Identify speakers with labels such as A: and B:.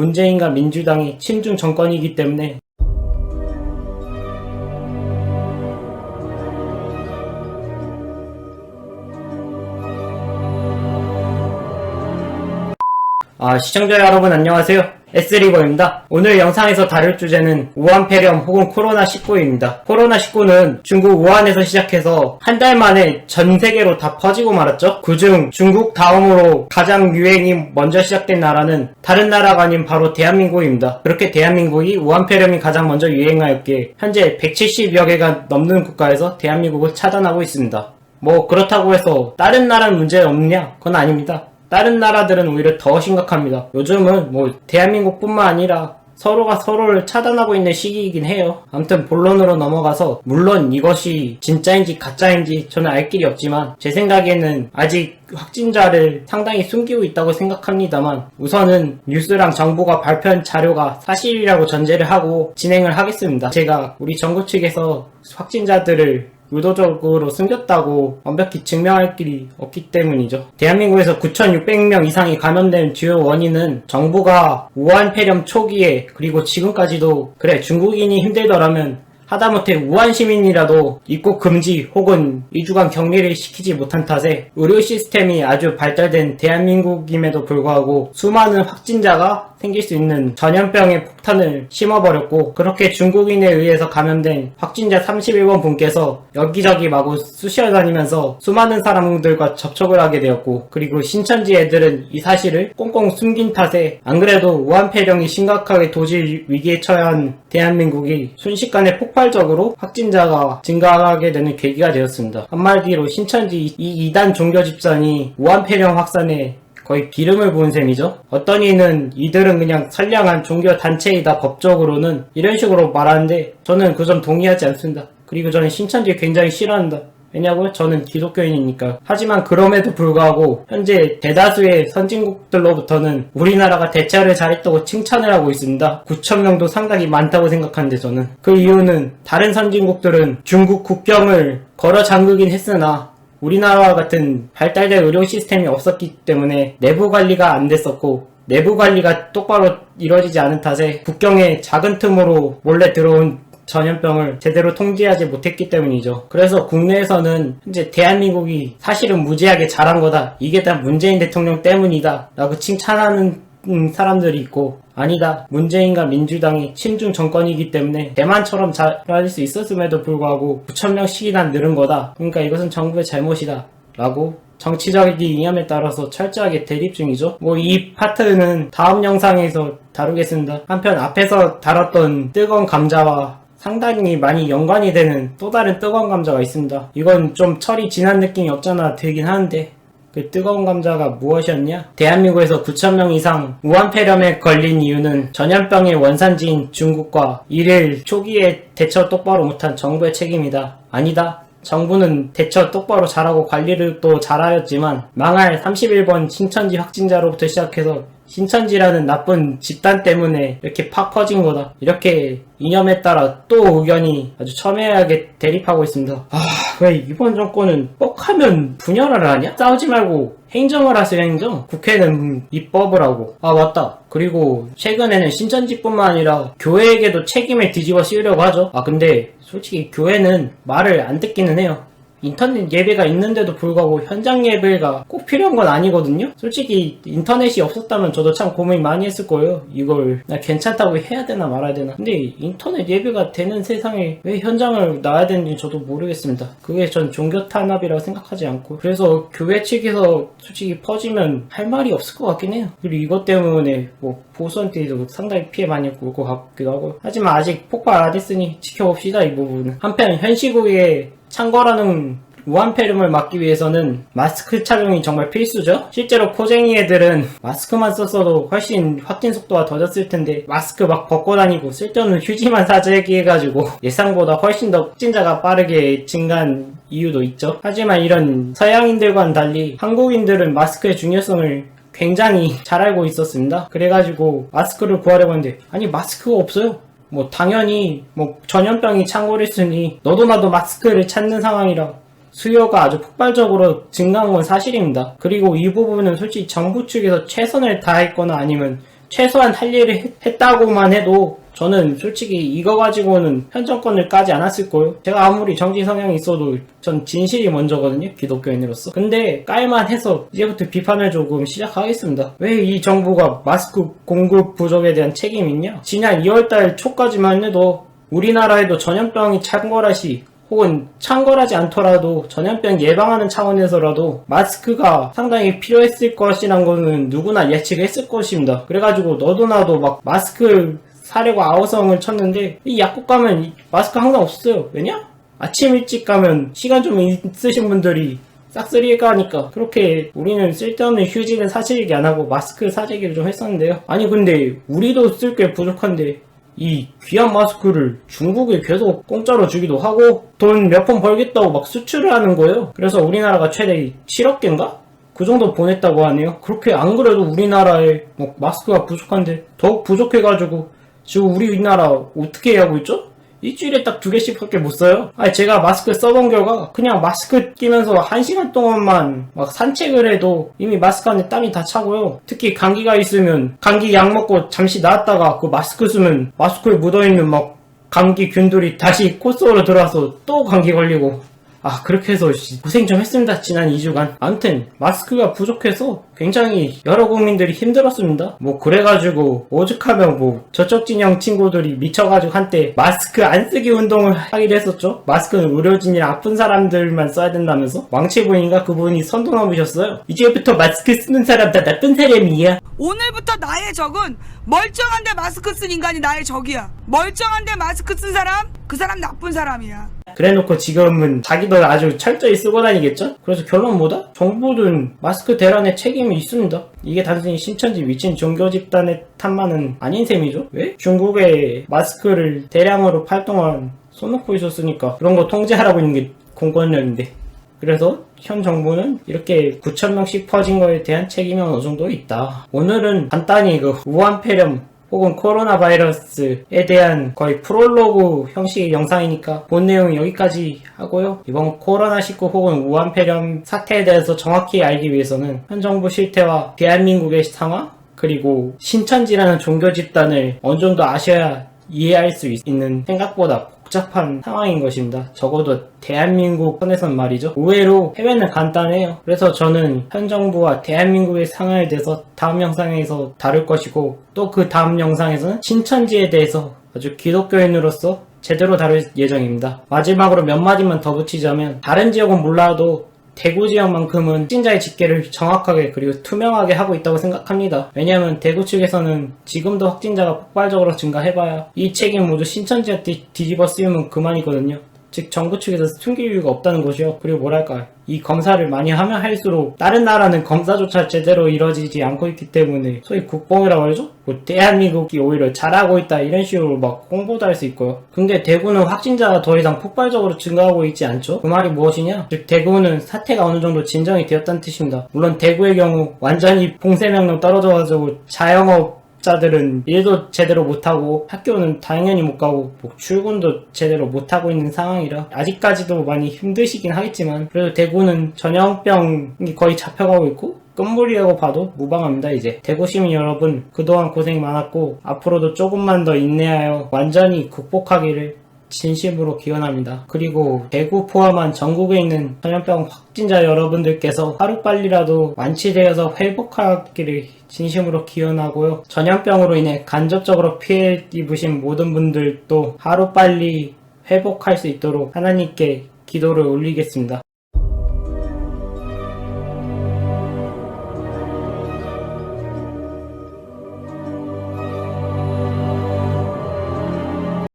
A: 문재인과 민주당이 친중 정권이기 때문에 시청자 여러분 안녕하세요. S리버입니다. 오늘 영상에서 다룰 주제는 우한 폐렴 혹은 코로나19입니다. 코로나19는 중국 우한에서 시작해서 한 달 만에 전 세계로 다 퍼지고 말았죠. 그중 중국 다음으로 가장 유행이 먼저 시작된 나라는 다른 나라가 아닌 바로 대한민국입니다. 그렇게 대한민국이 우한 폐렴이 가장 먼저 유행하였기에 현재 170여 개가 넘는 국가에서 대한민국을 차단하고 있습니다. 뭐 그렇다고 해서 다른 나라는 문제 없느냐? 그건 아닙니다. 다른 나라들은 오히려 더 심각합니다. 요즘은 뭐 대한민국뿐만 아니라 서로가 서로를 차단하고 있는 시기이긴 해요. 아무튼 본론으로 넘어가서 물론 이것이 진짜인지 가짜인지 저는 알 길이 없지만 제 생각에는 아직 확진자를 상당히 숨기고 있다고 생각합니다만 우선은 뉴스랑 정부가 발표한 자료가 사실이라고 전제를 하고 진행을 하겠습니다. 제가 우리 정부 측에서 확진자들을 의도적으로 숨겼다고 완벽히 증명할 길이 없기 때문이죠. 대한민국에서 9,600명 이상이 감염된 주요 원인은 정부가 우한 폐렴 초기에 그리고 지금까지도 그래 중국인이 힘들더라면 하다못해 우한 시민이라도 입국 금지 혹은 2주간 격리를 시키지 못한 탓에 의료 시스템이 아주 발달된 대한민국임에도 불구하고 수많은 확진자가 생길 수 있는 전염병의 폭탄을 심어버렸고 그렇게 중국인에 의해서 감염된 확진자 31번 분께서 여기저기 마구 쑤셔다니면서 수많은 사람들과 접촉을 하게 되었고 그리고 신천지 애들은 이 사실을 꽁꽁 숨긴 탓에 안 그래도 우한 폐렴이 심각하게 도질 위기에 처한 대한민국이 순식간에 폭발적으로 확진자가 증가하게 되는 계기가 되었습니다. 한마디로 신천지 이 이단 종교 집단이 우한 폐렴 확산에 거의 기름을 부은 셈이죠. 어떤 이는 이들은 그냥 선량한 종교 단체이다 법적으로는 이런 식으로 말하는데 저는 그 점 동의하지 않습니다. 그리고 저는 신천지 굉장히 싫어한다. 왜냐고요? 저는 기독교인이니까. 하지만 그럼에도 불구하고 현재 대다수의 선진국들로부터는 우리나라가 대처를 잘했다고 칭찬을 하고 있습니다. 9,000명도 상당히 많다고 생각하는데 저는. 그 이유는 다른 선진국들은 중국 국경을 걸어 잠그긴 했으나 우리나라와 같은 발달된 의료 시스템이 없었기 때문에 내부 관리가 안 됐었고 내부 관리가 똑바로 이루어지지 않은 탓에 국경의 작은 틈으로 몰래 들어온 전염병을 제대로 통제하지 못했기 때문이죠. 그래서 국내에서는 현재 대한민국이 사실은 무지하게 잘한 거다. 이게 다 문재인 대통령 때문이다. 라고 칭찬하는 사람들이 있고 아니다. 문재인과 민주당이 친중 정권이기 때문에 대만처럼 잘할 수 있었음에도 불구하고 9,000명씩이나 늘은 거다. 그러니까 이것은 정부의 잘못이다. 라고 정치적인 이념에 따라서 철저하게 대립 중이죠. 뭐 이 파트는 다음 영상에서 다루겠습니다. 한편 앞에서 다뤘던 뜨거운 감자와 상당히 많이 연관이 되는 또 다른 뜨거운 감자가 있습니다. 이건 좀 철이 지난 느낌이 없잖아 되긴 하는데 그 뜨거운 감자가 무엇이었냐? 대한민국에서 9,000명 이상 우한 폐렴에 걸린 이유는 전염병의 원산지인 중국과 이를 초기에 대처 똑바로 못한 정부의 책임이다. 아니다. 정부는 대처 똑바로 잘하고 관리를 또 잘하였지만 망할 31번 신천지 확진자로부터 시작해서 신천지라는 나쁜 집단 때문에 이렇게 팍 퍼진 거다. 이렇게 이념에 따라 또 의견이 아주 첨예하게 대립하고 있습니다. 왜 이번 정권은 뻑하면 분열을 하냐? 싸우지 말고 행정을 하세요. 행정. 국회는 입법을 하고. 맞다. 그리고 최근에는 신천지뿐만 아니라 교회에게도 책임을 뒤집어 씌우려고 하죠. 근데 솔직히 교회는 말을 안 듣기는 해요. 인터넷 예배가 있는데도 불구하고 현장 예배가 꼭 필요한 건 아니거든요. 솔직히 인터넷이 없었다면 저도 참 고민 많이 했을 거예요. 이걸 나 괜찮다고 해야 되나 말아야 되나. 근데 인터넷 예배가 되는 세상에 왜 현장을 놔야 되는지 저도 모르겠습니다. 그게 전 종교 탄압이라고 생각하지 않고 그래서 교회 측에서 솔직히 퍼지면 할 말이 없을 것 같긴 해요. 그리고 이것 때문에 뭐 보수한테도 상당히 피해 많이 올 것 같기도 하고 하지만 아직 폭발 안 했으니 지켜봅시다 이 부분은. 한편 현 시국에 창궐하는 우한 폐렴을 막기 위해서는 마스크 착용이 정말 필수죠. 실제로 코쟁이 애들은 마스크만 썼어도 훨씬 확진 속도가 더졌을 텐데 마스크 막 벗고 다니고 쓸데없는 휴지만 사재기 해가지고 예상보다 훨씬 더 확진자가 빠르게 증가한 이유도 있죠. 하지만 이런 서양인들과는 달리 한국인들은 마스크의 중요성을 굉장히 잘 알고 있었습니다. 그래가지고 마스크를 구하려고 했는데 아니 마스크가 없어요. 뭐 당연히 뭐 전염병이 창궐했으니 너도 나도 마스크를 찾는 상황이라 수요가 아주 폭발적으로 증가한 건 사실입니다. 그리고 이 부분은 솔직히 정부 측에서 최선을 다했거나 아니면 최소한 할 일을 했다고만 해도 저는 솔직히 이거 가지고는 현 정권을 까지 않았을 거예요. 제가 아무리 정치 성향이 있어도 전 진실이 먼저거든요. 기독교인으로서. 근데 깔만 해서 이제부터 비판을 조금 시작하겠습니다. 왜 이 정부가 마스크 공급 부족에 대한 책임이 있냐? 지난 2월달 초까지만 해도 우리나라에도 전염병이 창궐하시 혹은 창궐하지 않더라도 전염병 예방하는 차원에서라도 마스크가 상당히 필요했을 것이란 거는 누구나 예측했을 것입니다. 그래가지고 너도 나도 막 마스크 사려고 아우성을 쳤는데 이 약국 가면 마스크 항상 없어요. 왜냐? 아침 일찍 가면 시간 좀 있으신 분들이 싹쓸이 가니까 그렇게 우리는 쓸데없는 휴지는 사재기 안 하고 마스크 사재기를 좀 했었는데요. 아니 근데 우리도 쓸 게 부족한데 이 귀한 마스크를 중국에 계속 공짜로 주기도 하고 돈 몇 번 벌겠다고 막 수출을 하는 거예요. 그래서 우리나라가 최대 7억 개인가? 그 정도 보냈다고 하네요. 그렇게 안 그래도 우리나라에 뭐 마스크가 부족한데 더욱 부족해가지고 지금 우리나라 어떻게 하고 있죠? 일주일에 딱 2개씩 밖에 못 써요. 아니 제가 마스크 써본 결과 그냥 마스크 끼면서 1시간 동안만 막 산책을 해도 이미 마스크 안에 땀이 다 차고요. 특히 감기가 있으면 감기 약 먹고 잠시 나왔다가 그 마스크 쓰면 마스크에 묻어있는 막 감기 균들이 다시 코 속으로 들어와서 또 감기 걸리고 그렇게 해서 고생 좀 했습니다. 지난 2주간. 아무튼 마스크가 부족해서 굉장히 여러 국민들이 힘들었습니다. 뭐 그래가지고 오죽하면 뭐 저쪽 진영 친구들이 미쳐가지고 한때 마스크 안 쓰기 운동을 하기도 했었죠. 마스크는 의료진이랑 아픈 사람들만 써야 된다면서 왕치부인가 그분이 선도 넘으셨어요. 이제부터 마스크 쓰는 사람 다 나쁜 사람이야.
B: 오늘부터 나의 적은 멀쩡한데 마스크 쓴 인간이 나의 적이야. 멀쩡한데 마스크 쓴 사람? 그 사람 나쁜 사람이야.
A: 그래놓고 지금은 자기도 아주 철저히 쓰고 다니겠죠? 그래서 결론 뭐다? 정부는 마스크 대란에 책임이 있습니다. 이게 단순히 신천지 미친 종교 집단의 탓만은 아닌 셈이죠? 왜? 중국에 마스크를 대량으로 팔 동안 손놓고 있었으니까 그런 거 통제하라고 있는 게 공권력인데. 그래서 현 정부는 이렇게 9,000명씩 퍼진 거에 대한 책임이 어느 정도 있다. 오늘은 간단히 그 우한 폐렴 혹은 코로나 바이러스에 대한 거의 프롤로그 형식의 영상이니까 본 내용 여기까지 하고요. 이번 코로나19 혹은 우한 폐렴 사태에 대해서 정확히 알기 위해서는 현 정부 실태와 대한민국의 상황 그리고 신천지라는 종교 집단을 어느 정도 아셔야 이해할 수 있는 생각보다 복잡한 상황인 것입니다. 적어도 대한민국 선에선 말이죠. 의외로 해외는 간단해요. 그래서 저는 현 정부와 대한민국의 상황에 대해서 다음 영상에서 다룰 것이고 또 그 다음 영상에서는 신천지에 대해서 아주 기독교인으로서 제대로 다룰 예정입니다. 마지막으로 몇 마디만 더 붙이자면 다른 지역은 몰라도 대구 지역만큼은 확진자의 집계를 정확하게 그리고 투명하게 하고 있다고 생각합니다. 왜냐하면 대구 측에서는 지금도 확진자가 폭발적으로 증가해봐야 이 책임 모두 신천지한테 뒤집어 쓰이면 그만이거든요. 즉 정부 측에서 숨길 이유가 없다는 것이요. 그리고 뭐랄까 이 검사를 많이 하면 할수록 다른 나라는 검사조차 제대로 이루어지지 않고 있기 때문에 소위 국뽕이라고 하죠? 뭐 대한민국이 오히려 잘하고 있다 이런 식으로 막 홍보도 할 수 있고요. 근데 대구는 확진자가 더 이상 폭발적으로 증가하고 있지 않죠? 그 말이 무엇이냐? 즉 대구는 사태가 어느 정도 진정이 되었다는 뜻입니다. 물론 대구의 경우 완전히 봉쇄명령 떨어져가지고 자영업 자들은 일도 제대로 못하고 학교는 당연히 못 가고 뭐 출근도 제대로 못하고 있는 상황이라 아직까지도 많이 힘드시긴 하겠지만 그래도 대구는 전염병이 거의 잡혀가고 있고 끝물이라고 봐도 무방합니다. 이제 대구 시민 여러분 그동안 고생 많았고 앞으로도 조금만 더 인내하여 완전히 극복하기를 진심으로 기원합니다. 그리고 대구 포함한 전국에 있는 전염병 확진자 여러분들께서 하루빨리라도 완치되어서 회복하기를 진심으로 기원하고요. 전염병으로 인해 간접적으로 피해 입으신 모든 분들도 하루빨리 회복할 수 있도록 하나님께 기도를 올리겠습니다.